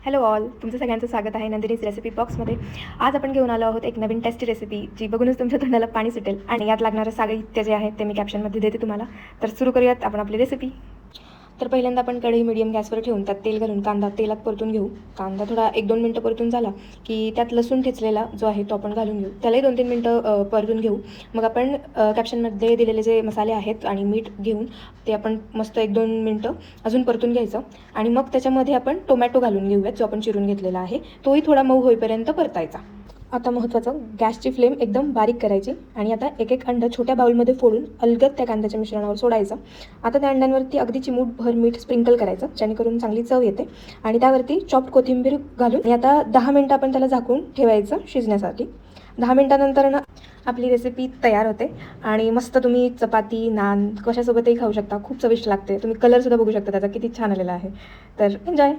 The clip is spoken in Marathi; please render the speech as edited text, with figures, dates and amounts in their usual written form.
हॅलो ऑल, तुमचं सगळ्यांचं स्वागत आहे नंदिनीज रेसिपी बॉक्समध्ये. आज आपण घेऊन आलो आहोत एक नवीन टेस्टी रेसिपी, जी बघूनच तुमच्या तोंडाला पाणी सुटेल. आणि यात लागणारं साहित्य जे आहे ते मी कॅप्शनमध्ये देते तुम्हाला. तर सुरू करूयात आपण आपली रेसिपी. तर पहिल्यांदा आपण कढई मीडियम गॅसवर ठेवून त्यात तेल घालून कांदा तेलात परतून घेऊ. कांदा थोडा 1-2 मिनटं परतून झाला की त्यात लसूण ठेचलेला जो आहे तो आपण घालून घेऊ. त्यालाही 2-3 मिनटं परतून घेऊ. मग आपण कॅप्शनमध्ये दिलेले जे मसाले आहेत आणि मीठ घेऊन ते आपण मस्त 1-2 मिनटं अजून परतून घ्यायचं. आणि मग त्याच्यामध्ये आपण टोमॅटो घालून घेऊयात, जो आपण चिरून घेतलेला आहे. तोही थोडा मऊ होईपर्यंत परतायचा. आता महत्त्वाचं, गॅसची फ्लेम एकदम बारीक करायची आणि आता एक एक अंडं छोट्या बाउलमध्ये फोडून अलगद त्या कांद्याच्या मिश्रणावर सोडायचं. आता त्या अंड्यांवरती अगदी चिमूटभर मीठ स्प्रिंकल करायचं, जेणेकरून चांगली चव येते. आणि त्यावरती चॉप्ड कोथिंबीर घालून आणि आता 10 मिनटं आपण त्याला झाकून ठेवायचं शिजण्यासाठी. 10 मिनटानंतर ना आपली रेसिपी तयार होते आणि मस्त तुम्ही चपाती, नान कशासोबतही खाऊ शकता. खूप चविष्ट लागते. तुम्ही कलरसुद्धा बघू शकता त्याचा किती छान आलेला आहे. तर एन्जॉय.